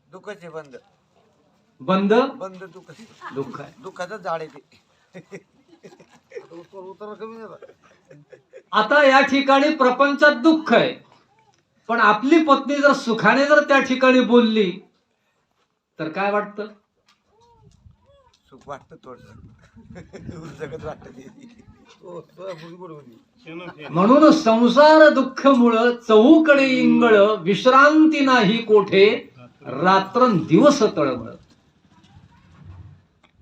दुःखाचे बंद बंद बंद दुःख दुःख आहे. दुःखाचं झाड आहे ते. उतर कमी नाही. आता या ठिकाणी प्रपंचात दुःख आहे, पण आपली पत्नी जर सुखाने जर त्या ठिकाणी बोलली तर काय वाटतं? सुख वाटतं थोडस जगत वाटत म्हणून संसार दुःख मुळ चहूकडे इंगळ, विश्रांती नाही कोठे रात्रंदिवस तळमळ.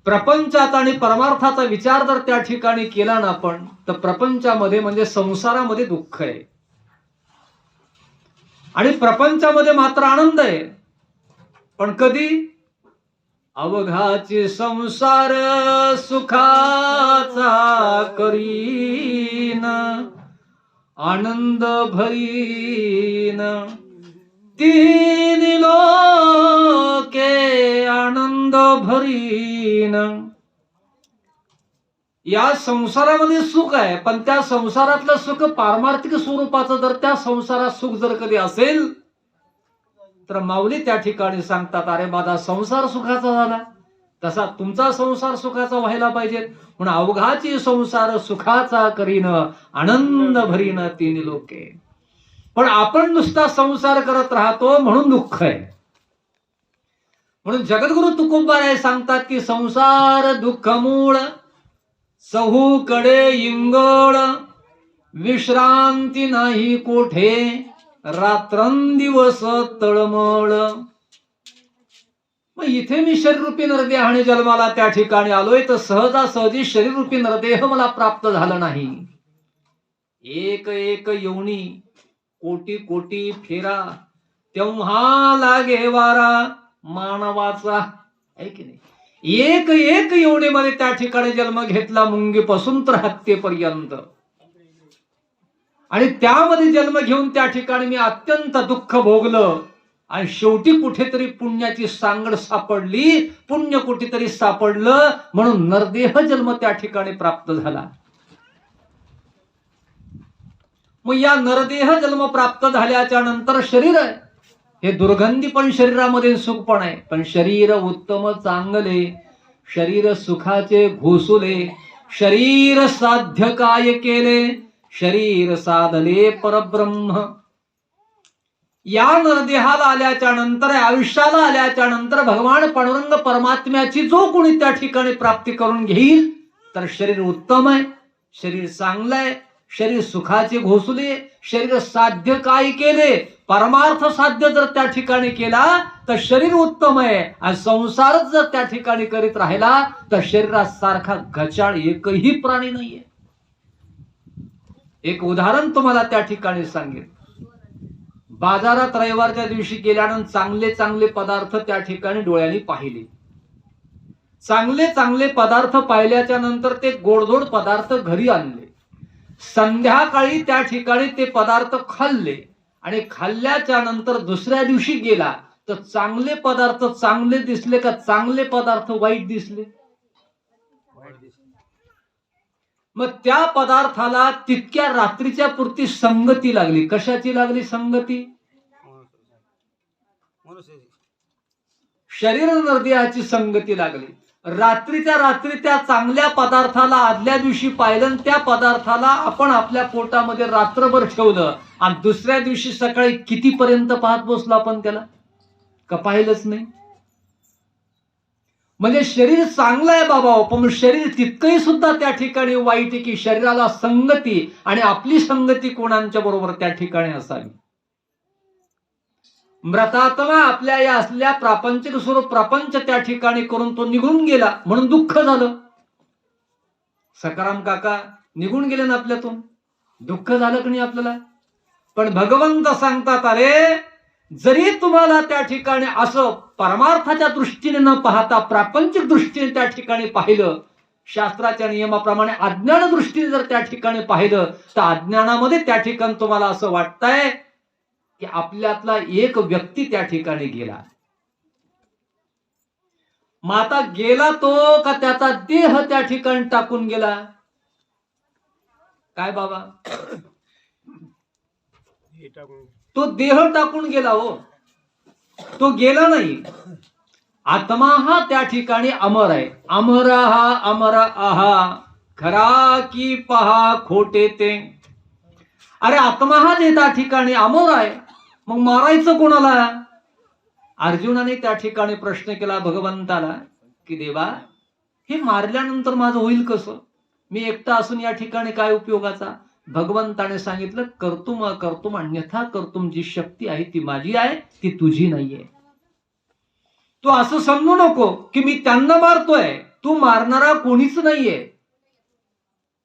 प्रपंचाचा आणि परमार्थाचा विचार जर त्या ठिकाणी केला ना आपण, तर प्रपंचामध्ये म्हणजे संसारामध्ये दुःख आहे आणि प्रपंचामध्ये मात्र आनंद आहे. पण कधी? अवघाची संसार सुखाचा करीन, आनंद भरीन तीन लोके, आनंद भरीन. या संसारामध्ये सुख आहे, पण त्या संसारातलं सुख पारमार्थिक स्वरूपाचं जर त्या संसारात सुख जर कधी असेल तर माऊली त्या ठिकाणी सांगतात, अरे माझा संसार सुखाचा झाला, तसा तुमचा संसार सुखाचा व्हायला पाहिजे. म्हणून अवघाची संसार सुखाचा करीन, आनंद भरीन तीन लोके. पण आपण नुसता संसार करत राहतो म्हणून दुःख आहे. म्हणून जगद्गुरु तुकोबाराय सांगतात की संसार दुःख मूळ, चहूकडे इंगळ, विश्रांती नाही कोठे रात्रंदिवस तळमळ. मग इथे मी शरीररूपी नरदेह आणि जन्माला त्या ठिकाणी आलोय, तर सहजासहजी शरीररूपी नरदेह मला प्राप्त झाला नाही. एक एक योनी कोटी कोटी फेरा, तेव्हा लागे वारा मानवाचा. आहे की नाही? एक एक योनीमध्ये त्या ठिकाणी जन्म घेतला, मुंगीपासून तर हत्येपर्यंत. आणि त्यामध्ये जन्म घेऊन त्या ठिकाणी मी अत्यंत दुःख भोगलं आणि शेवटी कुठेतरी पुण्याची सांगड सापडली, पुण्य कुठेतरी सापडलं, म्हणून नरदेह जन्म त्या ठिकाणी प्राप्त झाला. मग या नरदेह जन्म प्राप्त झाल्याच्या नंतर शरीर आहे, हे दुर्गंधी पण शरीरामध्ये सुख पण आहे. पण शरीर उत्तम चांगले, शरीर सुखाचे घोसुले, शरीर साध्य काय केले, शरीर साधले परब्रह्म. या नरदेहाला आल्याच्या नंतर, आयुष्याला आल्याच्या नंतर भगवान पांडुरंग परमात्म्याची जो कोणी त्या ठिकाणी प्राप्ती करून घेईल, तर शरीर उत्तम आहे, शरीर चांगलं आहे, शरीर सुखाचे घोसले, शरीर साध्य काय केले, परमार्थ साध्य जर त्या ठिकाणी केला तर शरीर उत्तम आहे. आणि संसारच जर त्या ठिकाणी करीत राहिला तर शरीरासारखा गचाळ एकही प्राणी नाहीये. एक उदाहरण तुम्हाला त्या ठिकाणी सांगेन. बाजारात रविवारच्या दिवशी गेल्यानंतर चांगले चांगले पदार्थ त्या ठिकाणी डोळ्यांनी पाहिले. चांगले चांगले पदार्थ पाहिल्याच्या नंतर ते गोडधोड पदार्थ घरी आणले. संध्याकाळी त्या ठिकाणी ते पदार्थ खाल्ले आणि खाल्ल्याच्या नंतर दुसऱ्या दिवशी गेला तर चांगले पदार्थ चांगले दिसले का चांगले पदार्थ वाईट दिसले? मग त्या पदार्थाला तितक्या रात्रीच्या पुरती संगती लागली. कशाची लागली संगती? शरीर नरदेहाची संगती लागली. रात्रीच्या रात्री त्या चांगल्या पदार्थाला आदल्या दिवशी पाहिलं, त्या पदार्थाला आपण आपल्या पोटामध्ये रात्रभर ठेवलं आणि दुसऱ्या दिवशी सकाळी कितीपर्यंत पाहत बसलो आपण त्याला? का पाहिलंच नाही? म्हणजे शरीर चांगलं आहे बाबा, पण शरीर तितकंही सुद्धा त्या ठिकाणी वाईट आहे की शरीराला संगती, आणि आपली संगती कोणाच्या बरोबर त्या ठिकाणी असावी. मृतात्मा आपल्या या असल्या प्रापंचिक स्वरूप प्रपंच त्या ठिकाणी करून तो निघून गेला, म्हणून दुःख झालं. सकाराम काका निघून गेले ना आपल्यातून, दुःख झालं की नाही आपल्याला? पण भगवंत सांगतात, अरे जरी तुम्हाला त्या ठिकाणी असं परमार्थाच्या दृष्टीने न पाहता प्रापंचिक दृष्टीने त्या ठिकाणी पाहिलं, शास्त्राच्या नियमाप्रमाणे अज्ञान दृष्टीने जर त्या ठिकाणी पाहिलं, तर अज्ञानामध्ये त्या ठिकाणी तुम्हाला असं वाटतंय की आपल्यातला एक व्यक्ती त्या ठिकाणी गेला. मग आता गेला तो का त्याचा देह त्या ठिकाणी टाकून गेला? काय बाबा? तो देह टाकून गेला हो, तो गेला नाही. आत्मा हा त्या ठिकाणी अमर आहे. अमर हा अमर आहा, खरा की पहा खोटे ते. अरे आत्मा हा जे त्या ठिकाणी अमर आहे, मग मारायचं कोणाला? अर्जुनाने त्या ठिकाणी प्रश्न केला भगवंताला की देवा, हे मारल्यानंतर माझं होईल कसं? मी एकटा असून या ठिकाणी काय उपयोगाचा? भगवंताने सांगितलं कर्तुम अकर्तुम अन्यथा कर्तुम. जी शक्ती आहे ती माझी आहे, ती तुझी नाहीये. तू असं समजू नको की मी त्यांना मारतोय. तू मारणारा कोणीच नाहीये,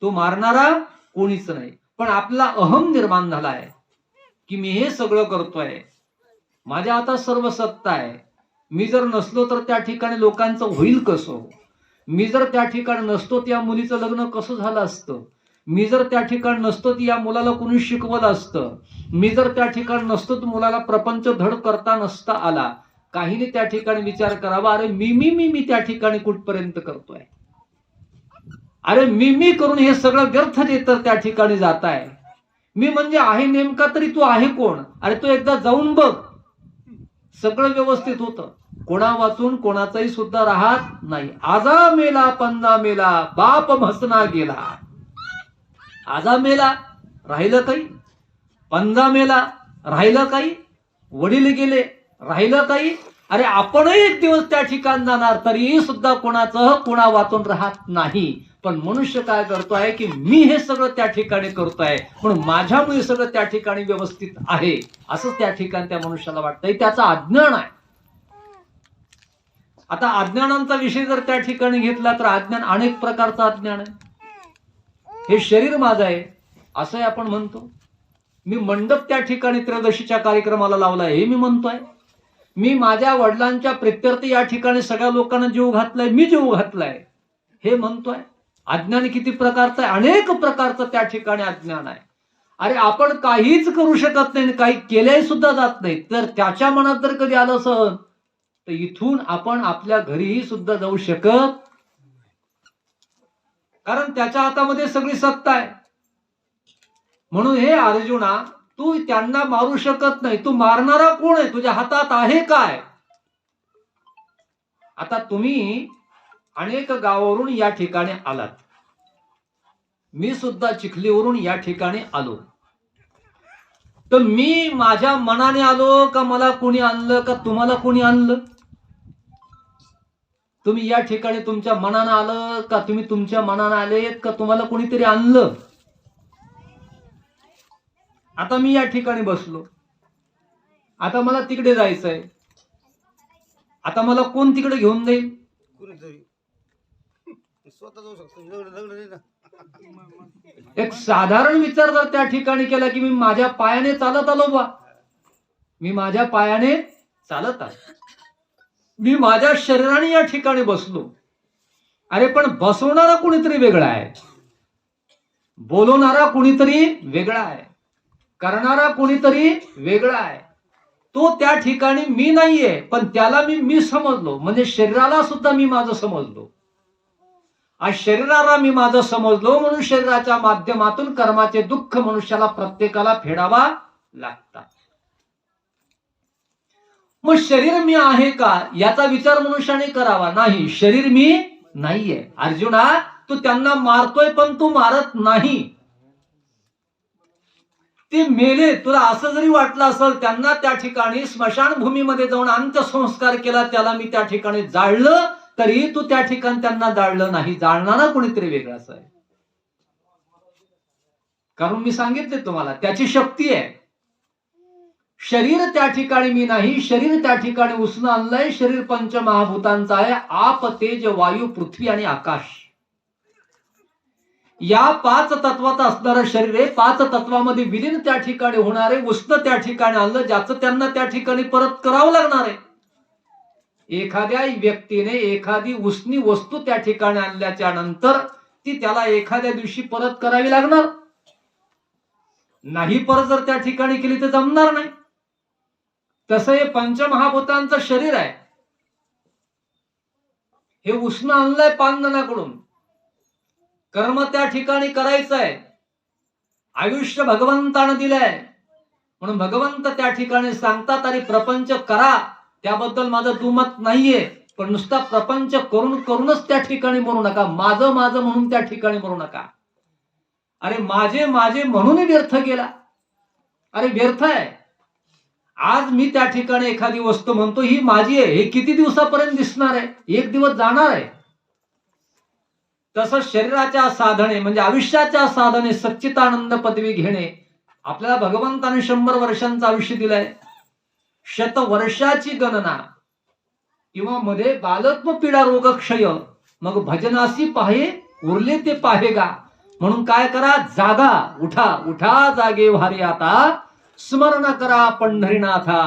तू मारणारा कोणीच नाही. पण आपला अहम निर्माण झाला आहे की मी हे सगळं करतोय, माझ्या हातात सर्व सत्ता आहे. मी जर नसलो तर त्या ठिकाणी लोकांचं होईल कसं? मी जर त्या ठिकाणी नसतो त्या मुलीचं लग्न कसं झालं असतं? मी जर त्या ठिकाणी नसतो ती या मुलाला कुणी शिकवलं असतं? मी जर त्या ठिकाणी नसतो तर मुलाला प्रपंच धड करता नसता आला? काहीने त्या ठिकाणी विचार करावा, अरे मी मी मी मी त्या ठिकाणी कुठपर्यंत करतोय? अरे मी करून हे सगळं व्यर्थ देत त्या ठिकाणी जात आहे. मी म्हणजे आहे नेमका, तरी तू आहे कोण? अरे तू एकदा जाऊन बघ, सगळं व्यवस्थित होतं. कोणा वाचून कोणाचाही सुद्धा राहत नाही. आजा मेला पंजा मेला, बाप म्हसना गेला. आजा मेला, राहिलं काही? पंजा मेला, राहिलं काही? वडील गेले, राहिलं काही? अरे आपणही एक दिवस त्या ठिकाणी जाणार, तरी सुद्धा कोणाचं कोणा वाचून राहत नाही. पण मनुष्य काय करतोय की मी हे सगळं त्या ठिकाणी करतोय, म्हणून माझ्यामुळे सगळं त्या ठिकाणी व्यवस्थित आहे, असं त्या ठिकाणी त्या मनुष्याला वाटतंय. त्याचा अज्ञान आहे. आता अज्ञानांचा विषय जर त्या ठिकाणी घेतला तर अज्ञान अनेक प्रकारचं अज्ञान आहे. हे शरीर माझं आहे असंही आपण म्हणतो. मी मंडप त्या ठिकाणी त्रयोदशीच्या कार्यक्रमाला लावलाय हे मी म्हणतोय. मी माझ्या वडिलांच्या प्रित्यर्थ या ठिकाणी सगळ्या लोकांना जीव घातलाय, मी जीव घातलाय हे म्हणतोय. अज्ञान किती प्रकारचं आहे? अनेक प्रकारचं त्या ठिकाणी अज्ञान आहे. अरे आपण काहीच करू शकत नाही, काही केल्याही सुद्धा जात नाही. तर त्याच्या मनात जर कधी आलं असं तर इथून आपण आपल्या घरीही सुद्धा जाऊ शकत, कारण त्याच्या हातामध्ये सगळी सत्ता आहे. म्हणून हे अर्जुना, तू त्यांना मारू शकत नाही. तू मारणारा कोण आहे? तुझ्या हातात आहे काय? आता तुम्ही अनेक गावावरून या ठिकाणी आलात, मी सुद्धा चिखलीवरून या ठिकाणी आलो. तर मी माझ्या मनाने आलो का मला कोणी आणलं का तुम्हाला कोणी आणलं? तुम्ही या ठिकाणी तुमच्या मनानं आलं का तुम्ही तुमच्या मनानं आलेत का तुम्हाला कोणीतरी आणलं? आता मी या ठिकाणी बसलो, आता मला तिकडे जायचंय, आता मला कोण तिकडे घेऊन जाईल? कुणीतरी स्वतः जाऊ शकतो. लग्न नाही ना. एक साधारण विचार जर त्या ठिकाणी केला की मी माझ्या पायाने चालत आलो बा, मी माझ्या पायाने चालत आलो, मी माझ्या शरीराने या ठिकाणी बसलो. अरे पण बसवणारा कुणीतरी वेगळा आहे, बोलवणारा कुणीतरी वेगळा आहे, करणारा कुणीतरी वेगळा आहे. तो त्या ठिकाणी मी नाहीये, पण त्याला मी समजलो. म्हणजे शरीराला सुद्धा मी माझं समजलो. आज शरीराला मी माझं समजलो म्हणून शरीराच्या माध्यमातून कर्माचे दुःख मनुष्याला प्रत्येकाला फेडावा लागतात. मग शरीर मी आहे का याचा विचार मनुष्याने करावा. नाही, शरीर मी नाहीये. अर्जुना, तू त्यांना मारतोय पण तू मारत नाही. ते मेले, तुला असं जरी वाटलं असेल, त्यांना त्या ठिकाणी स्मशानभूमीमध्ये जाऊन अंत्यसंस्कार केला, त्याला मी त्या ठिकाणी जाळलं, तरी तू त्या ठिकाणी त्यांना जाळलं नाही. जाळणारा कोणीतरी वेगळाच आहे. कारण मी सांगितले तुम्हाला त्याची शक्ती आहे. शरीर त्या ठिकाणी मी नाही, शरीर त्या ठिकाणी उसनं आणलंय. शरीर पंचमहाभूतांचं आहे. आप, तेज, वायू, पृथ्वी आणि आकाश. या 5 तत्वाचं असणारं शरीर आहे. 5 तत्वामध्ये विलीन त्या ठिकाणी होणारे उष्ण त्या ठिकाणी आणलं, ज्याचं त्यांना त्या ठिकाणी परत करावं लागणार आहे. एखाद्या व्यक्तीने एखादी उष्णी वस्तू त्या ठिकाणी आणल्याच्या नंतर ती त्याला एखाद्या दिवशी परत करावी लागणार. नाही परत जर त्या ठिकाणी केली तर जमणार नाही. तसं हे पंचमहाभूतांचं शरीर आहे. हे उष्ण आणलंय 5 जणांकडून. कर्म त्या ठिकाणी करायचं आहे. आयुष्य भगवंतानं दिलंय, म्हणून भगवंत त्या ठिकाणी सांगतात, आणि प्रपंच करा, त्याबद्दल माझं दुमत नाहीये. पण नुसता प्रपंच करून करूनच त्या ठिकाणी मरू नका. माझं माझं म्हणून त्या ठिकाणी मरू नका. अरे माझे माझे म्हणून व्यर्थ गेला. अरे व्यर्थ आहे. आज मी त्या ठिकाणी एखादी वस्तू म्हणतो ही माझी आहे, हे किती दिवसापर्यंत दिसणार आहे? एक दिवस जाणार आहे. तसंच शरीराच्या साधने म्हणजे आयुष्याच्या साधने सच्चिदानंद पदवी घेणे. आपल्याला भगवंताने 100 वर्षांचं आयुष्य दिलंय. शतवर्षाची गणना किंवा मध्ये बालत्व पीडा रोग क्षय मग भजनासी पाहे उरले ते पाहेगा. म्हणून काय करा? जागा, उठा उठा जागे व्हारे आता, स्मरण करा पंढरीनाथा,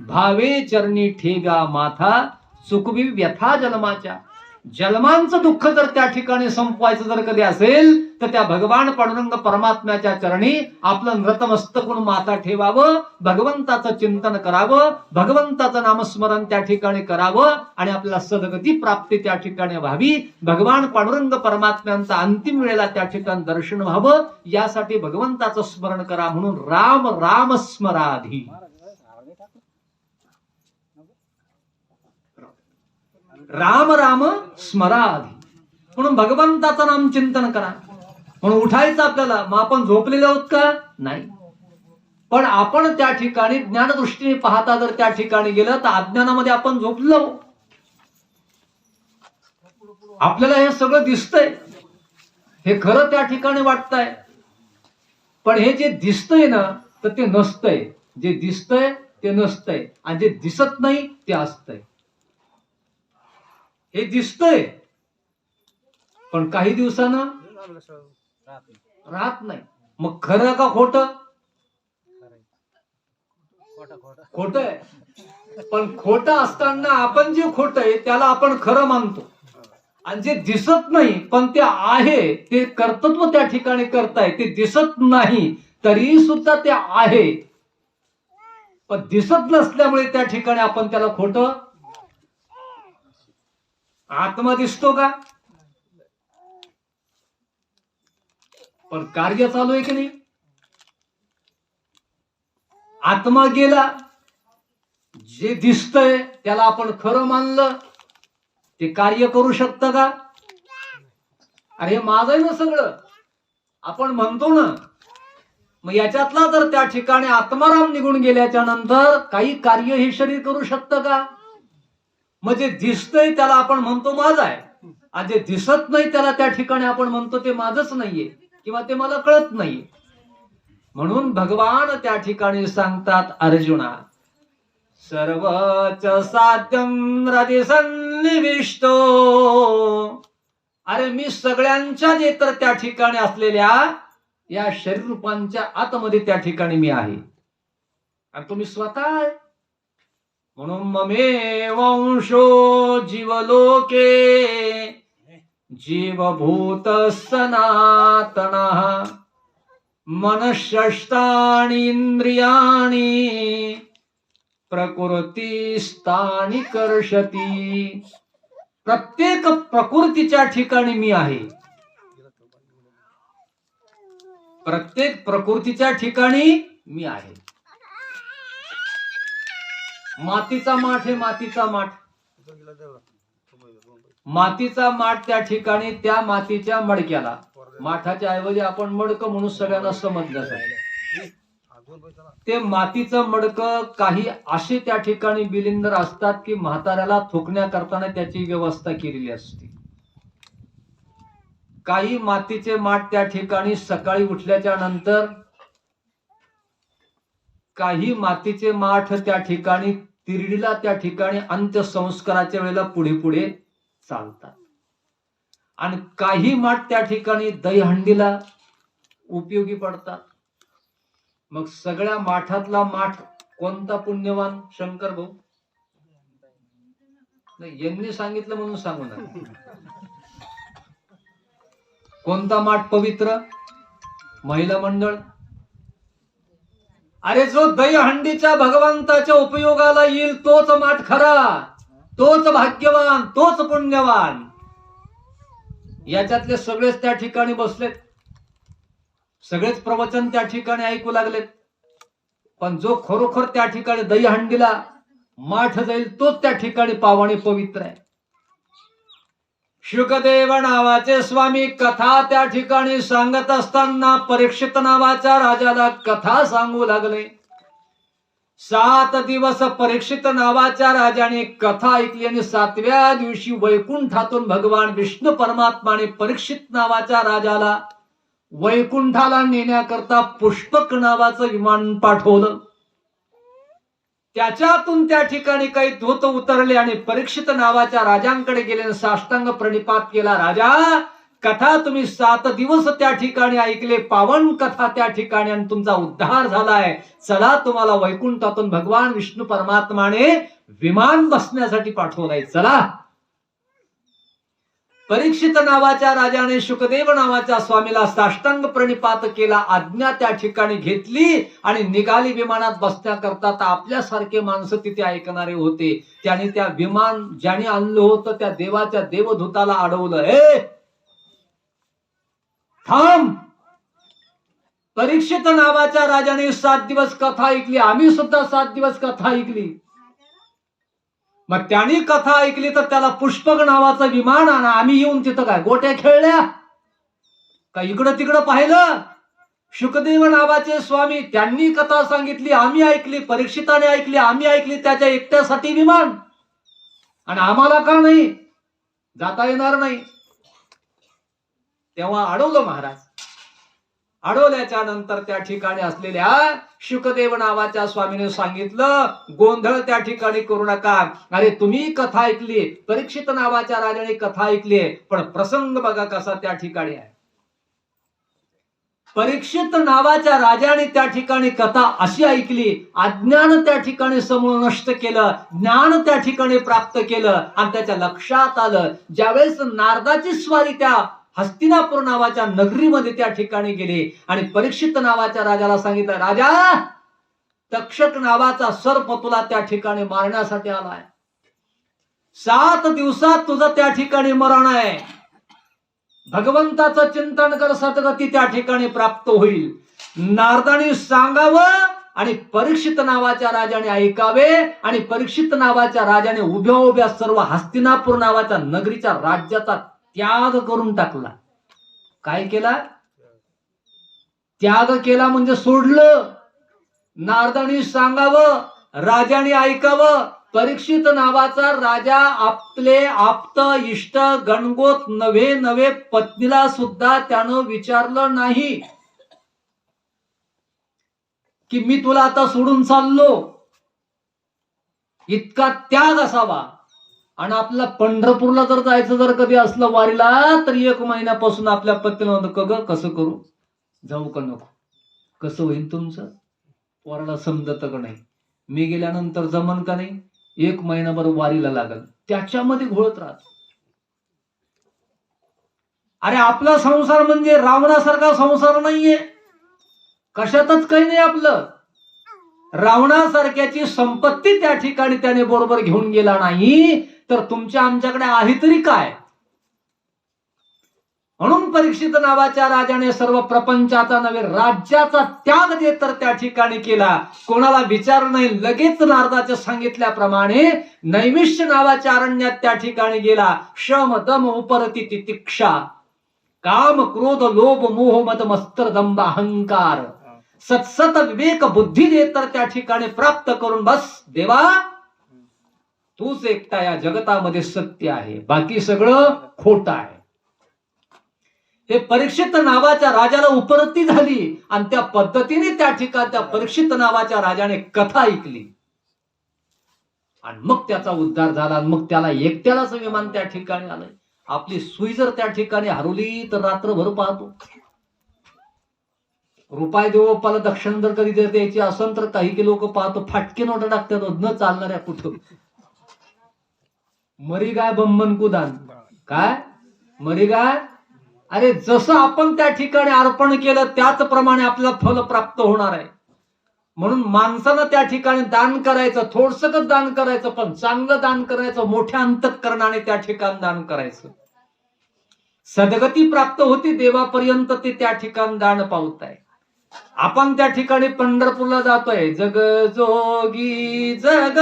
भावे चरणी ठेगा माथा, चुकवी व्यथा जन्माच्या. जन्मांचं दुःख जर त्या ठिकाणी संपवायचं जर कधी असेल तर त्या भगवान पांडुरंग परमात्म्याच्या चरणी आपलं नतमस्तकून माथा ठेवावं, भगवंताचं चिंतन करावं, भगवंताचं नामस्मरण त्या ठिकाणी करावं आणि आपल्याला सद्गती प्राप्ती त्या ठिकाणी व्हावी. भगवान पांडुरंग परमात्म्यांचा अंतिम वेळेला त्या ठिकाणी दर्शन व्हावं यासाठी भगवंताचं स्मरण करा. म्हणून राम राम स्मराधी. राम राम स्मराधी. म्हणून भगवंताचं नाम चिंतन करा. म्हणून उठायचं आपल्याला. मग आपण झोपलेले आहोत का? नाही. पण आपण त्या ठिकाणी ज्ञानदृष्टीने पाहता जर त्या ठिकाणी गेलं तर अज्ञानामध्ये आपण झोपलो. आपल्याला हे सगळं दिसतंय, हे खरं त्या ठिकाणी वाटतंय. पण हे जे दिसतंय ना तर ते नसतंय. जे दिसतंय ते नसतंय आणि जे दिसत नाही ते असतंय. हे दिसतंय पण काही दिवसानं राहत नाही. मग खरं का खोटं? खोट आहे. पण खोटं असताना आपण जे खोटं आहे त्याला आपण खरं मानतो. आणि जे दिसत नाही पण ते आहे, ते कर्तृत्व त्या ठिकाणी करताय, ते दिसत नाही तरी सुद्धा ते आहे. पण दिसत नसल्यामुळे त्या ठिकाणी आपण त्याला खोटं. आत्मा दिसतो का? पण कार्य चालू आहे की नाही? आत्मा गेला, जे दिसतंय त्याला आपण खरं मानलं, ते कार्य करू शकतं का? अरे माझं आहे ना सगळं, आपण म्हणतो ना. मग याच्यातला जर त्या ठिकाणी आत्माराम निघून गेल्याच्या नंतर काही कार्य हे शरीर करू शकतं का? मग जे दिसतंय त्याला आपण म्हणतो माझं आहे, आणि जे दिसत नाही त्याला त्या ठिकाणी आपण म्हणतो ते माझंच नाहीये किंवा ते मला कळत नाहीये. म्हणून भगवान त्या ठिकाणी सांगतात अर्जुना, सर्वच साध्यम हृदय सन्निविष्टो. अरे मी सगळ्यांच्या जे तर त्या ठिकाणी असलेल्या या शरीर रूपांच्या आतमध्ये त्या ठिकाणी मी आहे आणि तुम्ही स्वतः आहे. म्हणून ममे वंशो जीवलोके जीवभूत सनातनः मनःषष्ठानि इंद्रियाणि प्रकृती स्थानी कर्षती. प्रत्येक प्रकृतीच्या ठिकाणी मी आहे. प्रत्येक प्रकृतीच्या ठिकाणी मी आहे. मातीचा माठ आहे, मातीचा माठ. मातीचा माठ त्या ठिकाणी त्या मातीच्या मडक्याला, माठाच्या ऐवजी आपण मडकं म्हणून सगळ्यांना समजण्यासाठी, ते मातीचं मडकं काही असे त्या ठिकाणी बिलिंदर असतात की म्हाताऱ्याला थुकण्या करताना त्याची व्यवस्था केलेली असते. काही मातीचे माठ त्या ठिकाणी सकाळी उठल्याच्या नंतर, काही मातीचे माठ त्या ठिकाणी तिरडीला त्या ठिकाणी अंत्यसंस्काराच्या वेळेला पुढे पुढे चालतात, आणि काही माठ त्या ठिकाणी दहीहंडीला उपयोगी पडतात. मग सगळ्या माठातला माठ कोणता पुण्यवान? शंकर भाऊ नाही, यांनी सांगितलं म्हणून सांगू ना. कोणता माठ पवित्र? महिला मंडळ. अरे जो दहीहंडीच्या भगवंताच्या उपयोगाला येईल तोच माठ खरा, तोच भाग्यवान, तोच पुण्यवान. याच्यातले सगळेच त्या ठिकाणी बसलेत, सगळेच प्रवचन त्या ठिकाणी ऐकू लागलेत, पण जो खरोखर त्या ठिकाणी दहीहंडीला माठ जाईल तोच त्या ठिकाणी पावाने पवित्र आहे. शुकदेव नावाचे स्वामी कथा त्या ठिकाणी सांगत असताना परीक्षित नावाच्या राजाला कथा सांगू लागले. 7 दिवस परीक्षित नावाच्या राजाने कथा ऐकली आणि 7व्या दिवशी वैकुंठातून भगवान विष्णू परमात्माने परीक्षित नावाच्या राजाला वैकुंठाला नेण्याकरता पुष्पक नावाचं विमान पाठवलं. त्याच्यातून त्या ठिकाणी काही दूत उतरले आणि परीक्षित नावाच्या राजांकडे गेले आणि साष्टांग प्रणिपात केला. राजा, कथा तुम्ही 7 दिवस त्या ठिकाणी ऐकले, पावन कथा त्या ठिकाणी, आणि तुमचा उद्धार झालाय. चला, तुम्हाला वैकुंठातून भगवान विष्णू परमात्माने विमान बसण्यासाठी पाठवलंय, चला. परीक्षित नावाच्या राजाने शुकदेव नावाच्या स्वामीला साष्टांग प्रणिपात केला, आज्ञा त्या ठिकाणी घेतली आणि निघाली विमानात बसण्याकरता. तर आपल्यासारखे माणसं तिथे ऐकणारे होते. त्याने त्या विमान ज्याने आणलं होतं त्या देवाच्या देवदूताला अडवलं. हे थांब, परीक्षित नावाच्या राजाने 7 दिवस कथा ऐकली, आम्ही सुद्धा 7 दिवस कथा ऐकली. मग त्यांनी कथा ऐकली तर त्याला पुष्पक नावाचं विमान आणा. आम्ही येऊन तिथं काय गोट्या खेळल्या का, इकडं तिकडं पाहिलं? शुकदेव नावाचे स्वामी त्यांनी कथा सांगितली, आम्ही ऐकली, परीक्षिताने ऐकली, आम्ही ऐकली, त्याच्या एकट्यासाठी विमान, आणि आम्हाला का नाही जाता येणार नाही? तेव्हा अडवलं महाराज. अडवल्याच्या नंतर त्या ठिकाणी असलेल्या शुकदेव नावाच्या स्वामीने सांगितलं, गोंधळ त्या ठिकाणी करू नका. अरे, तुम्ही कथा ऐकली, परीक्षित नावाच्या राजाने कथा ऐकली, पण प्रसंग बघा कसा त्या ठिकाणी आहे. परीक्षित नावाच्या राजाने त्या ठिकाणी कथा अशी ऐकली, अज्ञान त्या ठिकाणी समूळ नष्ट केलं, ज्ञान त्या ठिकाणी प्राप्त केलं, आणि त्याच्या लक्षात आलं ज्यावेळेस नारदाची स्वारी त्या हस्तिनापूर नावाच्या नगरीमध्ये त्या ठिकाणी गेले आणि परीक्षित नावाच्या राजाला सांगितलं, राजा, तक्षक नावाचा सर्प तुला त्या ठिकाणी मारण्यासाठी आलाय. 7 दिवसात तुझं त्या ठिकाणी मरण आहे. भगवंताचं चिंतन कर, सद्गती त्या ठिकाणी प्राप्त होईल. नारदाने सांगावं आणि परीक्षित नावाच्या राजाने ऐकावे, आणि परीक्षित नावाच्या राजाने उभ्या उभ्या सर्व हस्तिनापूर नावाच्या नगरीच्या राज्याचा त्याग करून टाकला. काय केला? त्याग केला म्हणजे सोडलं. नारदाने सांगावं, राजाने ऐकावं. परीक्षित नावाचा राजा आपले आप्त इष्ट गणगोत नवे पत्नीला सुद्धा त्यानं विचारलं नाही की मी तुला आता सोडून चाललो. इतका त्याग असावा. आणि आपल्याला पंढरपूरला जर जायचं जर कधी असलं वारीला, तर 1 महिन्यापासून आपल्या पत्नीला म्हणतो, कसं करू, जाऊ का नको, कसं होईल तुमचं, पोराला समजत का नाही, मी गेल्यानंतर जमन का नाही, 1 महिनाभर वारीला लागल, त्याच्यामध्ये घोळत राहत. अरे, आपला संसार म्हणजे रावणासारखा संसार नाहीये, कशातच काही नाही आपलं. रावणासारख्याची संपत्ती त्या ठिकाणी त्याने बरोबर घेऊन गेला नाही, तर तुमच्या आमच्याकडे आहे तरी काय? म्हणून परीक्षित नावाच्या राजाने सर्व प्रपंचाचा नव्हे राज्याचा त्याग जे तर त्या ठिकाणी केला. कोणाला विचार नाही, लगेच नारदाच्या सांगितल्याप्रमाणे नैमिष्य नावाच्या अरण्यात त्या ठिकाणी गेला. शम दम उपरती तितिक्षा, काम क्रोध लोभ मोह मद मस्तर दंभ अहंकार, सत्सत विवेक बुद्धी जे तर त्या ठिकाणी प्राप्त करून बस. देवा, तूच एकटा या जगतामध्ये सत्य आहे, बाकी सगळं खोटं आहे. हे परीक्षित नावाच्या राजाला उपरती झाली, आणि त्या पद्धतीने त्या ठिकाणी त्या परीक्षित नावाच्या राजाने कथा ऐकली, आणि मग त्याचा उद्धार झाला. आणि मग त्याला एकट्यालाच विमान त्या ठिकाणी आलंय. आपली सुई जर त्या ठिकाणी हरवली तर रात्रभर पाहतो. रुपये देवोपाला दक्षिण जर कधी द्यायची असेल तर काही लोक पाहतो फाटके नोट टाकतात, न चालणाऱ्या कुठं. मरी गाय बंबन कुदान, काय मरी गाय. अरे, जसं आपण त्या ठिकाणी अर्पण केलं त्याचप्रमाणे आपल्याला फल प्राप्त होणार आहे. म्हणून माणसानं त्या ठिकाणी दान करायचं, थोडसकच दान करायचं, पण चांगलं दान करायचं, मोठ्या अंतःकरणाने त्या ठिकाणी दान करायचं. सद्गती प्राप्त होती देवापर्यंत ते त्या ठिकाणी दान पावताय. आपण त्या ठिकाणी पंढरपूरला जातोय, जग जोगी जाग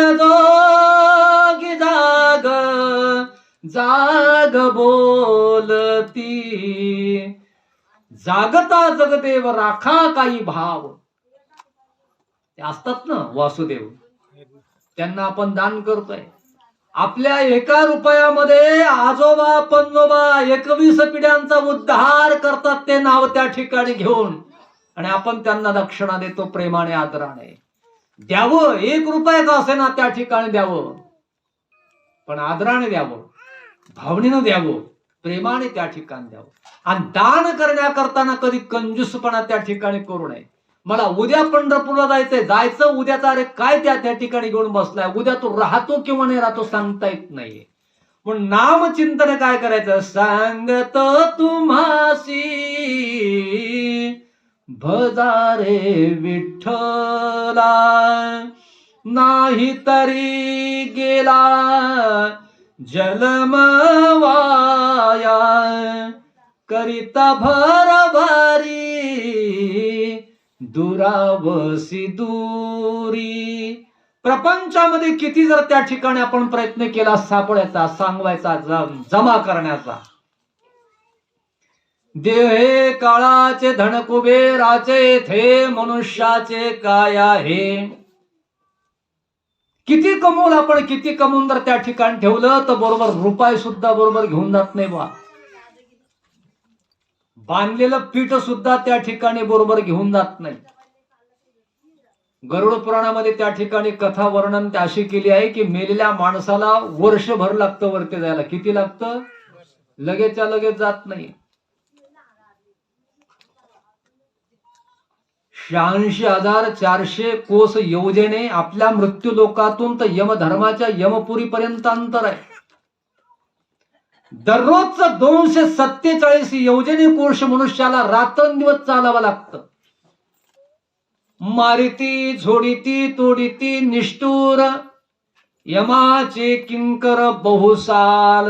जाग जग बोलती, जागता जगदेव राखा काही भाव. ते असतात ना वासुदेव, त्यांना आपण दान करतोय. आपल्या 1 रुपयामध्ये आजोबा पणजोबा 21 पिढ्यांचा उद्धार करतात ते नाव त्या ठिकाणी घेऊन, आणि आपण त्यांना दक्षिणा देतो प्रेमाने आदराने. द्यावं, 1 रुपया का असेना त्या ठिकाणी द्यावं, पण आदराने द्यावं, भावनेनं द्यावं, प्रेमाने त्या ठिकाणी द्यावं. आणि दान करण्याकरताना कधी कंजूसपणा त्या ठिकाणी करू नये. मला उद्या पंढरपूरला जायचं उद्याचा, अरे काय त्या ठिकाणी घेऊन बसलाय, उद्या तो राहतो किंवा नाही राहतो सांगता येत नाहीये. पण नामचिंतन काय करायचं, सांगतो तुम्हासी भजारे विठ्ठला, नाही तरी गेला जन्म वाया, करिता भरभारी दुरावसी दूरी. प्रपंचामध्ये किती जर त्या ठिकाणी आपण प्रयत्न केला सापडायचा, सांगवायचा, जमा करण्याचा, देहे काळाचे धन कुबेराचे, थे मनुष्याचे काय आहे. किती कमवून आपण, किती कमवून जर त्या ठिकाणी ठेवलं तर बरोबर रुपये सुद्धा बरोबर घेऊन जात नाही बा. बांधलेलं पीठ सुद्धा त्या ठिकाणी बरोबर घेऊन जात नाही. गरुड पुराणामध्ये त्या ठिकाणी कथा वर्णन अशी केली आहे की मेलेल्या माणसाला वर्षभर लागतं वरती जायला. किती लागतं? लगेचच्या लगेच जात नाही. 86,400 कोस योजने आपल्या मृत्यू लोकातून तर यमधर्माच्या यमपुरी पर्यंत अंतर आहे. दररोजचं 247 योजने कोश मनुष्याला रात्रंदिवस चालावं लागतं. मारिती झोडीती तोडीती निष्ठुर यमाचे किंकर बहुसाल.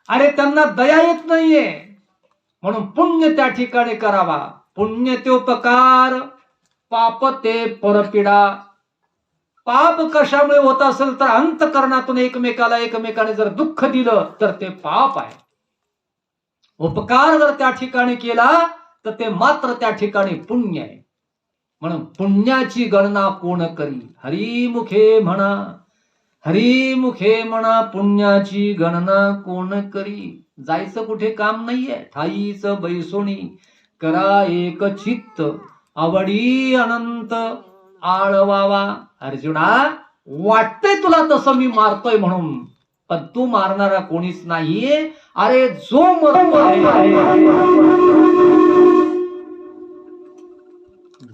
अरे त्यांना दया येत नाहीये, म्हणून पुण्य त्या ठिकाणी करावा. पुण्य ते उपकार, पाप ते परपीडा. पाप कशामुळे होत असेल तर अंतःकरणातून एकमेकाने जर दुःख दिलं तर ते पाप आहे. उपकार जर त्या ठिकाणी केला तर ते मात्र त्या ठिकाणी पुण्य आहे. म्हणून पुण्याची गणना कोण करी, हरिमुखे म्हणा, हरिमुखे म्हणा, पुण्याची गणना कोण करी. जायचं कुठे काम नाहीये, ठाईच बैसोणी करा एक चित्त, आवडी अनंत आळवावा. अर्जुना, वाटतंय तुला तसं मी मारतोय म्हणून, पण तू मारणारा कोणीच नाहीये. अरे जो मरतो आहे,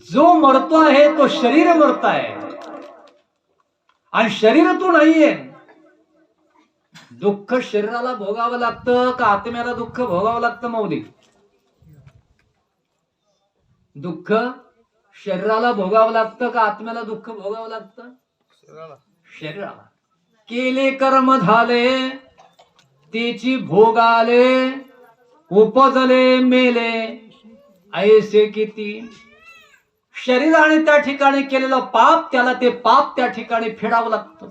जो मरतो आहे तो शरीर मरत आहे, आणि शरीर तू नाहीये. दुःख शरीराला भोगावं लागतं का आत्म्याला दुःख भोगावं लागतं मौली? दुःख शरीराला भोगावं लागतं का आत्म्याला दुःख भोगावं लागतं? शरीराला. केले कर्म झाले तेची भोगाले, उपजले मेले ऐसे किती. शरीराने त्या ठिकाणी केलेलं पाप, त्याला ते पाप त्या ठिकाणी फेडावं लागतं.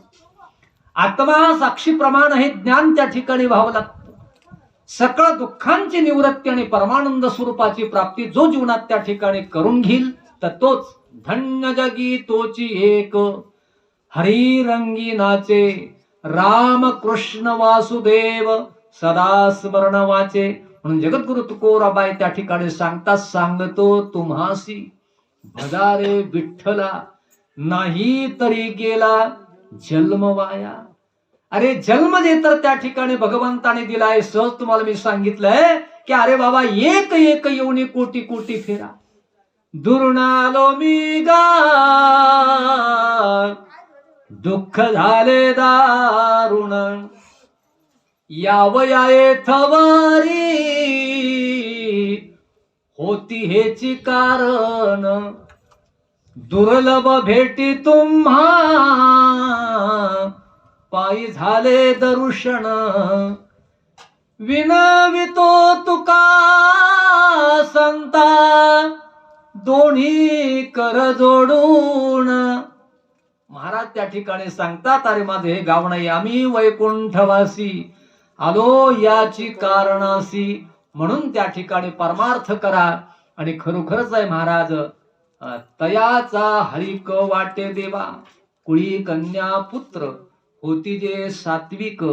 आत्मा साक्षी प्रमाण हे ज्ञान त्या ठिकाणी व्हावं लागतं. सकळ दुःखांची निवृत्ती आणि परमानंद स्वरूपाची प्राप्ती जो जीवनात त्या ठिकाणी करून घेईल तर तोच धन्य जगी तोची एक, हरी रंगी नाचे, राम कृष्ण वासुदेव सदा स्मरण वाचे. म्हणून जगद्गुरु तुकोराबाई त्या ठिकाणी सांगतात, सांगतो तुम्हासी भजारे विठ्ठला, नाही तरी गेला जन्म वाया. अरे जन्म जे तर त्या ठिकाणी भगवंताने दिलाय. सहज तुम्हाला मी सांगितलंय की अरे बाबा एक एक येऊनी कोटी कोटी फेरा. दुर्नालो मी गा, दुःख झाले दारुण, यावया येथवारी होती हेची कारण. दुर्लभ भेटी तुम्हा पायी झाले दर्शन, विनवितो तुका संता दोन्ही कर जोडून. महाराज त्या ठिकाणी सांगतात, अरे माझे हे गाव नाही, आम्ही वैकुंठवासी, आलो याची कारणासी, म्हणून त्या ठिकाणी परमार्थ करा. आणि खरोखरच आहे महाराज, तयाचा हरिक वाटे देवा, कुळी कन्या पुत्र होती जे सात्विक,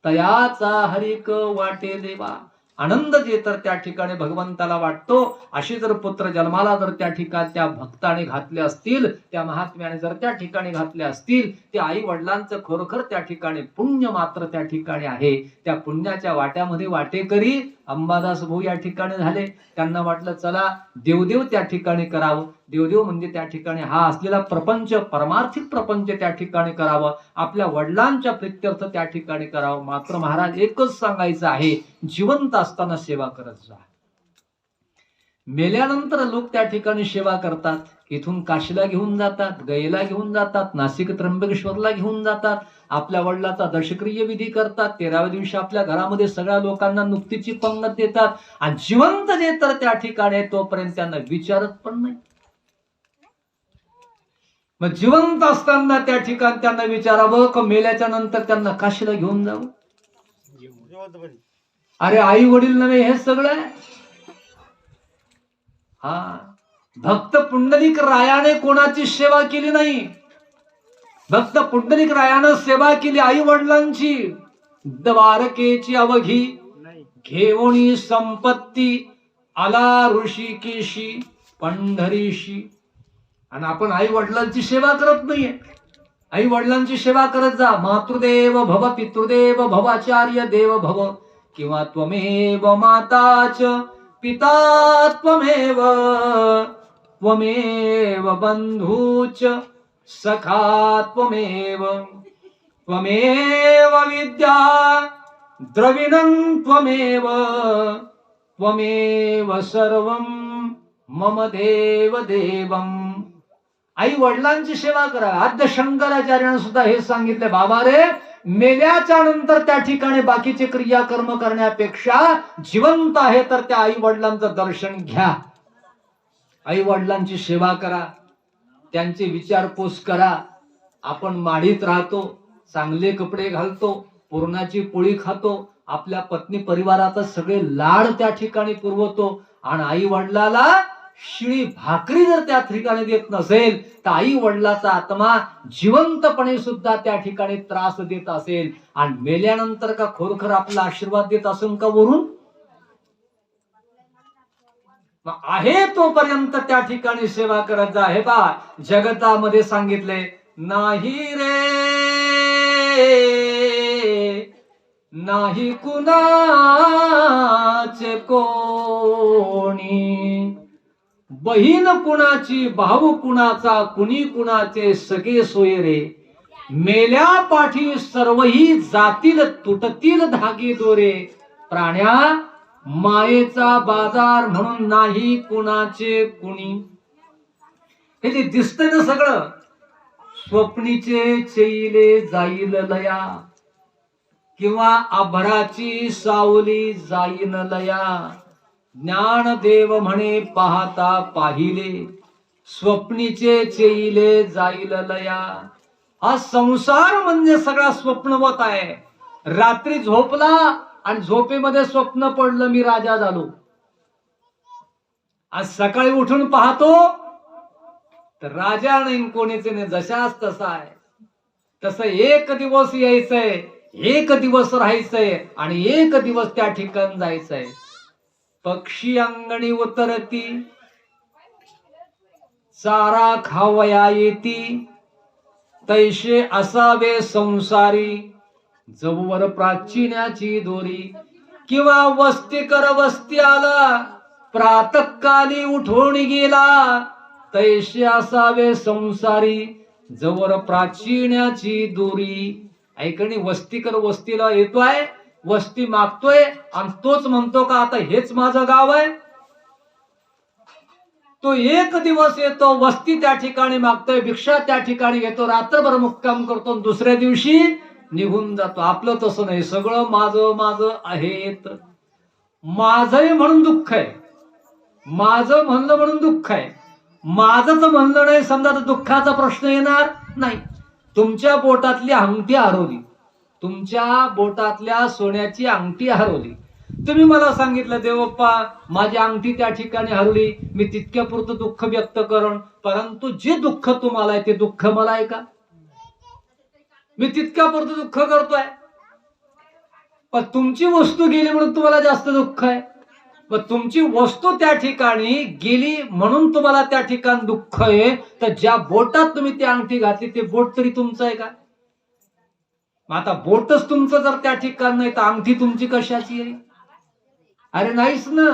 तयाचा हरिक वाटे देवा. आनंद जे तर त्या ठिकाणी भगवंताला वाटतो, अशी जर पुत्र जन्माला जर त्या ठिकाणी त्या भक्ताने घातले असतील, त्या महात्म्याने जर त्या ठिकाणी घातले असतील, त्या आई वडिलांचं खरोखर त्या ठिकाणी पुण्य मात्र त्या ठिकाणी आहे. त्या पुण्याच्या वाट्यामध्ये वाटेकरी अंबादास भाऊ या ठिकाणी झाले. त्यांना वाटलं चला देवदेव त्या ठिकाणी करावं. देवदेव म्हणजे त्या ठिकाणी हा असलेला प्रपंच, परमार्थिक प्रपंच त्या ठिकाणी करावं, आपल्या वडिलांच्या प्रित्यर्थ त्या ठिकाणी करावं. मात्र महाराज एकच सांगायचं आहे, जिवंत असताना सेवा करत जा. मेल्यानंतर लोक त्या ठिकाणी सेवा करतात. इथून काशीला घेऊन जातात, गयेला घेऊन जातात, नाशिक त्र्यंबकेश्वरला घेऊन जातात, आपल्या वडिलाचा दशक्रिय विधी करतात. 13व्या दिवशी आपल्या घरामध्ये सगळ्या लोकांना नुकतीची पंगत देतात. आणि जिवंत जे तर त्या ठिकाणी तोपर्यंत त्यांना विचारत पण नाही. मग जिवंत असताना त्या ठिकाणी त्यांना विचारावं का मेल्याच्या नंतर त्यांना काशीला घेऊन जावं? अरे आई वडील नव्हे हे सगळं. हा, भक्त पुंडलिक रायाने कोणाची सेवा केली नाही. भक्त पुंडलिक रायानं सेवा केली आई वडिलांची. द्वारकेची अवघी घेऊनी संपत्ती, आला ऋषिकेशी पंढरीशी. आणि आपण आई वडिलांची सेवा करत नाहीये. आई वडिलांची सेवा करत जा. मातृदेव भव, पितृदेव भव, आचार्य देव भव, किंवा त्वमेव माताच पिता त्वमेव, त्वमेव बंधूच सखा त्वमेव, त्वमेव विद्या द्रविणं त्वमेव, त्वमेव सर्वं मम देव देवं. आई वडिलांची सेवा करा. आद्य शंकराचार्याने सुद्धा हे सांगितले, बाबा रे, मेल्याच्या नंतर त्या ठिकाणी बाकीचे क्रियाकर्म करण्यापेक्षा जिवंत आहे तर त्या आई वडिलांचं दर्शन घ्या, आई वडिलांची सेवा करा, त्यांची विचारपूस करा. आपण माडीत राहतो, चांगले कपडे घालतो, पुरणाची पोळी खातो, आपल्या पत्नी परिवाराचा सगळे लाड त्या ठिकाणी पुरवतो. आणि आई वडिलाला शिळी भाकरी जर त्या ठिकाणी देत नसेल तर आई वडिलाचा आत्मा जिवंतपणे सुद्धा त्या ठिकाणी त्रास देत असेल. आणि मेल्यानंतर का खरोखर आपला आशीर्वाद देत असेल का वरून? आहे तोपर्यंत त्या ठिकाणी सेवा करत जा. हे पा जगतामध्ये सांगितले, नाही रे नाही कुणाचे कोणी, बहीण कुणाची भाऊ कुणाचा, कुणी कुणाचे सगळे सोय रे. मेल्या पाठी सर्वही जातील, तुटतील धागे दोरे. प्राण्या मायेचा बाजार म्हणून नाही कुणाचे कुणी. हे जे दिसतंय ना सगळं, स्वप्नीचे चैले जाईल लया, किंवा आभराची सावली जाईन लया. ज्ञानदेव म्हणे पाहता पाहिले, स्वप्नीचे चैले जाईल लया. हा संसार म्हणजे सगळा स्वप्नवत आहे. रात्री झोपला आणि झोपेमध्ये स्वप्न पडलं मी राजा झालो. आज सकाळी उठून पाहतो तर राजा नाही, कोणीच नाही, जशाच तसा आहे. तसं एक दिवस यायचंय, एक दिवस राहायचंय आणि एक दिवस त्या ठिकाणी जायचंय. पक्षी अंगणी उतरती, चारा खावया येती, तैसे असावे संसारी, जवळ प्राचीण्याची दोरी. किंवा वस्ती कर वस्ती आला, प्रातःकाली उठून गेला, तैसे असावे संसारी, जवळ प्राचीण्याची दोरी. ऐकणी वस्तीकर वस्तीला येतोय, वस्ती मागतोय आणि तोच म्हणतो का आता हेच माझं गाव आहे. तो एक दिवस येतो, वस्ती त्या ठिकाणी मागतोय, भिक्षा त्या ठिकाणी घेतो, रात्रभर मुक्काम करतो, दुसऱ्या दिवशी निघून जातो. आपलं तसं नाही, सगळं माझं माझं आहे. माझंही म्हणून दुःख आहे, माझं म्हणलं म्हणून दुःख आहे. माझंच म्हणलं नाही समजा तर दुःखाचा प्रश्न येणार नाही. तुमच्या पोटातली अंगठी हरवली, तुमच्या बोटातल्या सोन्याची अंगठी हरवली. तुम्ही मला सांगितलं देवप्पा माझी अंगठी त्या ठिकाणी हरवली, मी तितक्यापुरतं दुःख व्यक्त करण, परंतु जे दुःख तुम्हाला आहे ते दुःख मला आहे का? मी तितक्यापुरतं दुःख करतोय, पण तुमची वस्तू गेली म्हणून तुम्हाला जास्त दुःख आहे. मग तुमची वस्तू त्या ठिकाणी गेली म्हणून तुम्हाला त्या ठिकाणी दुःख आहे, तर ज्या बोटात तुम्ही ती अंगठी घातली ते बोट तरी तुमचं आहे का? मग आता बोटच तुमचं जर त्या ठिकाणी नाही तर अंगठी तुमची कशाची आहे? अरे नाहीच ना.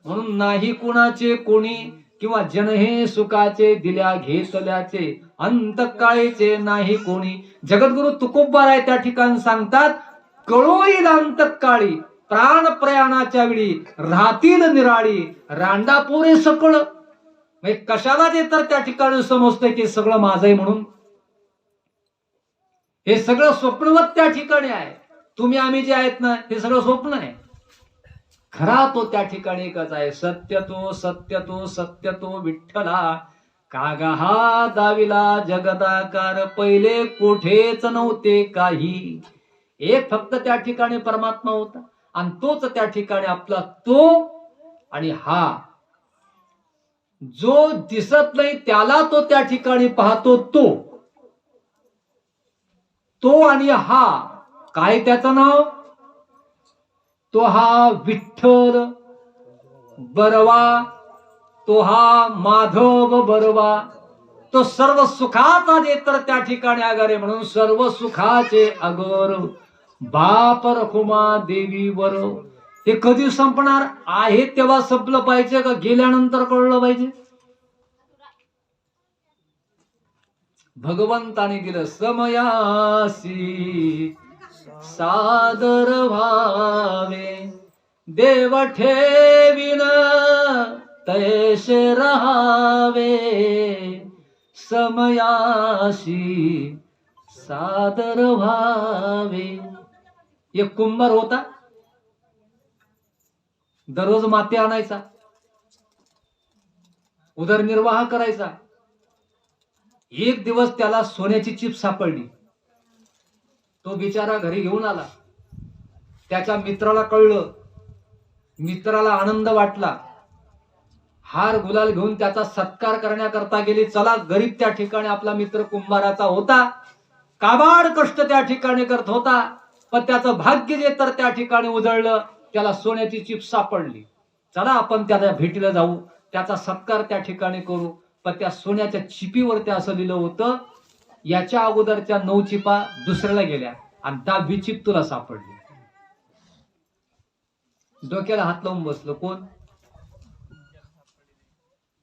म्हणून नाही कुणाचे कोणी किंवा जन हे सुखाचे दिल्या घेतल्याचे अंतकाळीचे नाही कोणी. जगद्गुरु तुकोबाराय त्या ठिकाणी सांगतात, कळोईल अंतकाळी प्राण प्रयाणाच्या वेळी राहतील निराळी रांडापोरे सकळ. कशाला ते तर त्या ठिकाणी समजतंय की सगळं माझं आहे म्हणून. हे सगळं स्वप्नवत त्या ठिकाणी आहे. तुम्ही आम्ही जे आहेत ना हे सगळं स्वप्न आहे. खरा तो त्या ठिकाणी एकच आहे, सत्य तो सत्य तो सत्य तो विठ्ठला. कागा हा दाविला जगदाकार पहिले कोठेच नव्हते काही. एक फक्त त्या ठिकाणी परमात्मा होता आणि तोच त्या ठिकाणी आपला तो आणि हा. जो दिसत नाही त्याला तो त्या ठिकाणी पाहतो, तो आणि हा. काय त्याचं नाव? तो हा विठ्ठल बरवा, तो हा माधव बरवा. तो सर्व सुखाचा जे तर त्या ठिकाणी अगर आहे, म्हणून सर्व सुखाचे अगर बाप रखुमा देवी वर. हे कधी संपणार आहे? तेव्हा संपलं पाहिजे का गेल्यानंतर कळलं पाहिजे? भगवंताने दिलं समयासी सादर व्हावे, देव ठेविन तैसे रहावे. समयासी सादर व्हावे. एक कुंभार होता, दररोज माती आणायचा, उदरनिर्वाह करायचा. एक दिवस त्याला सोन्याची चिप सापडली. तो बिचारा घरी घेऊन आला. त्याच्या मित्राला कळलं, मित्राला आनंद वाटला. हार गुलाल घेऊन त्याचा सत्कार करण्याकरता गेली. चला, गरीब त्या ठिकाणी आपला मित्र कुंभाराचा होता, काबाड कष्ट त्या ठिकाणी करत होता, पण त्याचं भाग्य जे तर त्या ठिकाणी उजळलं. त्याला सोन्याची चिप सापडली. चला आपण त्याला भेटीला जाऊ, त्याचा सत्कार त्या ठिकाणी करू. पण त्या सोन्याच्या चिपीवरती असं लिहिलं होतं, याच्या अगोदरच्या 9 चिपा दुसऱ्याला गेल्या आणि 10वी चिप तुला सापडली. डोक्याला हात लावून बसलो. कोण?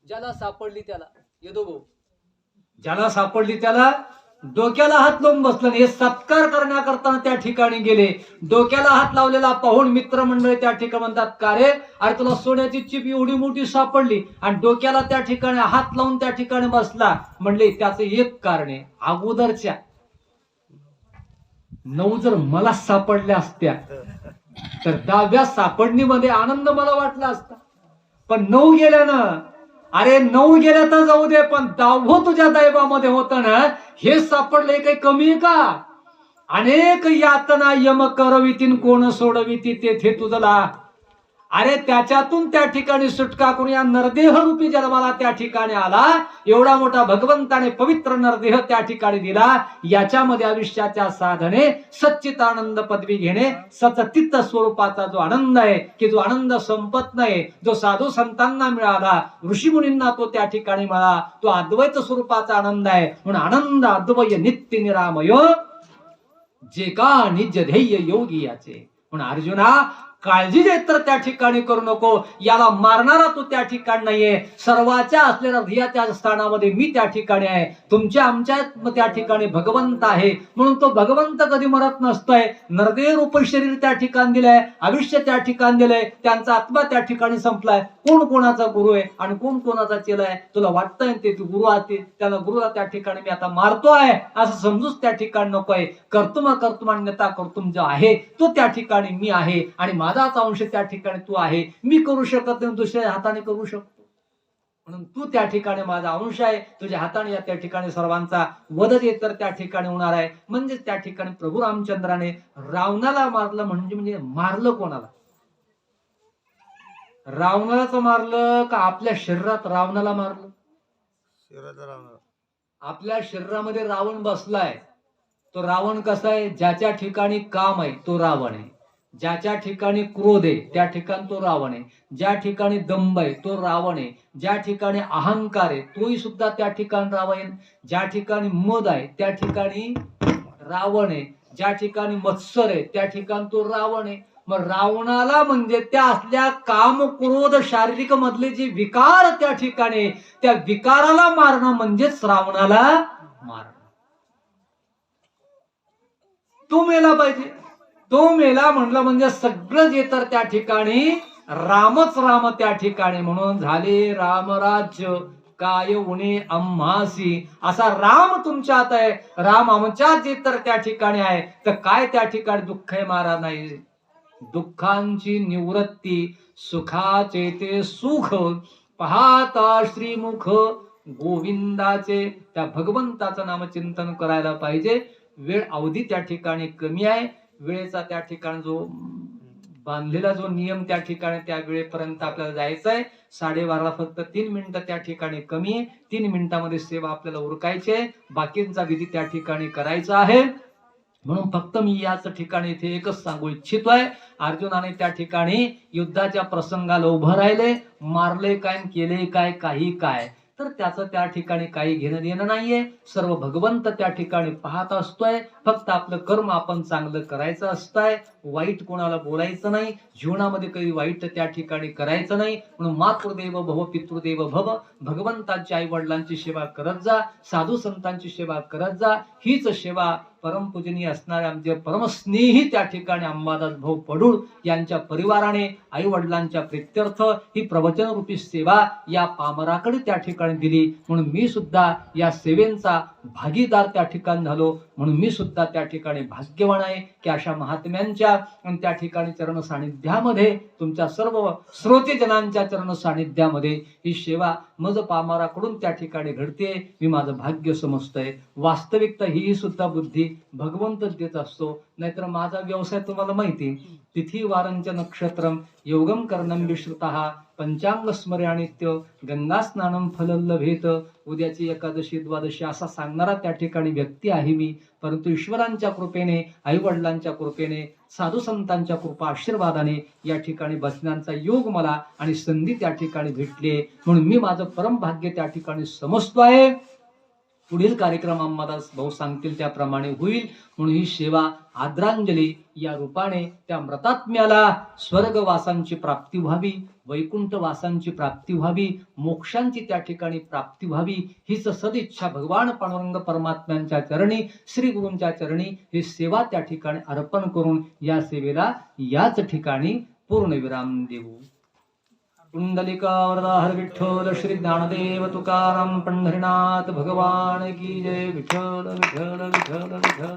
ज्याला सापडली त्याला. येदो भाऊ, ज्याला सापडली त्याला डोक्याला हात लावून बसलं. हे सत्कार करण्याकरता त्या ठिकाणी गेले. डोक्याला हात लावलेला पाहून मित्रमंडळी त्या ठिकाणी म्हणतात, का रे, अरे तुला सोन्याची चिप एवढी मोठी सापडली आणि डोक्याला त्या ठिकाणी हात लावून त्या ठिकाणी बसला. म्हणले त्याचं एक कारण आहे, अगोदरच्या 9 जर मला सापडल्या असत्या तर 10व्या सापडणीमध्ये आनंद मला वाटला असता. पण 9 गेल्यानं, अरे 9 गेल्या तर जाऊ दे, पण 10वं तुझ्या दैवामध्ये होतं ना, हे सापडले काही कमी आहे का? अनेक यातना यम करवितीन कोण सोडविती तेथे तुझला. अरे त्याच्यातून त्या ठिकाणी सुटका करून या नरदेह रूपी जन्माला त्या ठिकाणी आला. एवढा मोठा भगवंताने पवित्र नरदेह त्या ठिकाणी दिला. याच्यामध्ये आयुष्याच्या साधने सच्चिदानंद पदवी घेणे, सचित्त स्वरूपाचा जो आनंद आहे, की जो आनंद संपत नाही, जो साधू संतांना मिळाला, ऋषीमुनींना तो त्या ठिकाणी मिळाला, तो अद्वैत स्वरूपाचा आनंद आहे. म्हणून आनंद अद्वय नित्य निरामय जे का निज ध्येय योगी याचे. म्हणून अर्जुना, काळजी देत तर त्या ठिकाणी करू नको. याला मारणारा तो त्या ठिकाणी नाहीये. सर्वाच्या असलेल्या हृदयाच्या स्थानामध्ये मी त्या ठिकाणी आहे. तुमच्या आमच्या त्या ठिकाणी भगवंत आहे. म्हणून तो भगवंत कधी मरत नसतोय. नरदेह रूप शरीर त्या ठिकाणी दिलंय, आयुष्य त्या ठिकाणी दिलंय, त्यांचा आत्मा त्या ठिकाणी संपलाय. कोण कोणाचा गुरु आहे आणि कोण कोणाचा चेला आहे? तुला वाटतंय ते तू गुरु आहे, त्याला गुरुला त्या ठिकाणी मी आता मारतोय असं समजूच त्या ठिकाणी नकोय. कर्तुम कर्तुमान्यता कर्तुम जो आहे तो त्या ठिकाणी मी आहे आणि माझाच अंश त्या ठिकाणी तू आहे. मी करू शकत नाही, दुसऱ्या हाताने करू शकतो. म्हणून तू त्या ठिकाणी माझा अंश आहे, तुझ्या हाताने या त्या ठिकाणी सर्वांचा वध जे तर त्या ठिकाणी होणार आहे. म्हणजेच त्या ठिकाणी प्रभू रामचंद्राने रावणाला मारलं. म्हणजे मारलं कोणाला? रावणालाच मारलं का आपल्या शरीरात रावणाला मारलं? शिराचा रावणा. आपल्या शरीरामध्ये रावण बसलाय. तो रावण कसा आहे? ज्याच्या ठिकाणी काम आहे तो रावण आहे, ज्याच्या ठिकाणी क्रोध आहे त्या ठिकाणी तो रावण आहे, ज्या ठिकाणी दंभ आहे तो रावण आहे, ज्या ठिकाणी अहंकार आहे तोही सुद्धा त्या ठिकाणी रावण, ज्या ठिकाणी मद आहे त्या ठिकाणी रावण आहे, ज्या ठिकाणी मत्सर आहे त्या ठिकाणी तो रावण आहे. मग रावणाला म्हणजे त्या असल्या काम क्रोध शारीरिक मधले जे विकार त्या ठिकाणी, त्या विकाराला मारणं म्हणजेच रावणाला मारणं. तो मेला पाहिजे. तो मेला म्हणलं म्हणजे सगळं जे तर त्या ठिकाणी रामच राम त्या ठिकाणी. म्हणून झाले रामराज्य काय उणे आम्हासी. असा राम तुमच्यात आहे, राम आमच्यात जे तर त्या ठिकाणी आहे, तर काय त्या ठिकाणी दुःख आहे महाराज? नाही. दुःखांची निवृत्ती सुखाचे ते सुख पाहता श्रीमुख गोविंदाचे. त्या भगवंताचं नामचिंतन करायला पाहिजे. वेळ अवधी त्या ठिकाणी कमी आहे. वेळेचा त्या ठिकाणी जो बांधलेला जो नियम त्या ठिकाणी त्या वेळेपर्यंत आपल्याला जायचं आहे. 12:30 फक्त 3 मिनिटं त्या ठिकाणी कमी आहे. 3 मिनिटांमध्ये सेवा आपल्याला उरकायची आहे. बाकीचा विधी त्या ठिकाणी करायचा आहे. म्हणून फक्त मी याच ठिकाणी इथे एकच सांगू इच्छितोय. अर्जुनाने त्या ठिकाणी युद्धाच्या प्रसंगाला उभं राहिले, मारले काय केले काय काही काय, तर त्याचं त्या ठिकाणी काही घेणं देणं नाहीये. सर्व भगवंत त्या ठिकाणी पाहत असतोय. फक्त आपलं कर्म आपण चांगलं करायचं असतंय. वाईट कोणाला बोलायचं नाही. जीवनामध्ये काही वाईट त्या ठिकाणी करायचं नाही. म्हणून मातृदेव भव पितृदेव भव. भगवंतांच्या आई वडिलांची सेवा करत जा, साधू संतांची सेवा करत जा. हीच सेवा परमपूजनीय असणारे आमचे परमस्नेही त्या ठिकाणी अंबादास भाऊ पडूळ यांच्या परिवाराने आई वडिलांच्या प्रित्यर्थ ही प्रवचन रूपी सेवा या पामराकडे त्या ठिकाणी दिली. म्हणून मी सुद्धा या सेवेचा भागीदार त्या ठिकाणी झालो. म्हणून मी सुद्धा त्या ठिकाणी भाग्यवान आहे की अशा महात्म्यांच्या आणि त्या ठिकाणी चरण सानिध्यामध्ये, तुमच्या सर्व श्रोतेजनांच्या चरण सानिध्यामध्ये ही सेवा मज पामराकडून त्या ठिकाणी घडते. मी माझं भाग्य समजतोय. वास्तविकता ही सुद्धा बुद्धी भगवंतच देत असतो. नाहीतर माझा व्यवसाय तुम्हाला माहिती, तिथी वारंच नक्षत्रम योगम कर्णम विश्रुतः पंचांग स्मर्यानित्य गंगा स्नानम फलल्लभेत. उद्याची एकादशी द्वादशी असा सांगणारा त्या ठिकाणी व्यक्ती आहे मी. परंतु ईश्वरांच्या कृपेने, आई वडिलांच्या कृपेने, साधू संतांच्या कृपा आशीर्वादाने या ठिकाणी बसण्याचा योग मला आणि संधी त्या ठिकाणी भेटली. म्हणून मी माझं परम भाग्य त्या ठिकाणी समजतो आहे. पुढील कार्यक्रम अंबादास भाऊ सांगतील त्याप्रमाणे होईल. म्हणून ही सेवा आदरांजली या रूपाने त्या मृतात्म्याला स्वर्गवासांची प्राप्ती व्हावी, वैकुंठ वासांची प्राप्ती व्हावी, मोक्षांची त्या ठिकाणी प्राप्ती व्हावी, हीच सदिच्छा भगवान पांडुरंग परमात्म्यांच्या चरणी, श्री गुरूंच्या चरणी ही सेवा त्या ठिकाणी अर्पण करून या सेवेला याच ठिकाणी पूर्णविराम देऊ. कुंडलिका वरदा हर विठ्ठल श्री ज्ञानदेव तुकाराम पंढरीनाथ भगवान की जय. विठ्ठल विठ्ठल विठ्ठल विठ्ठल.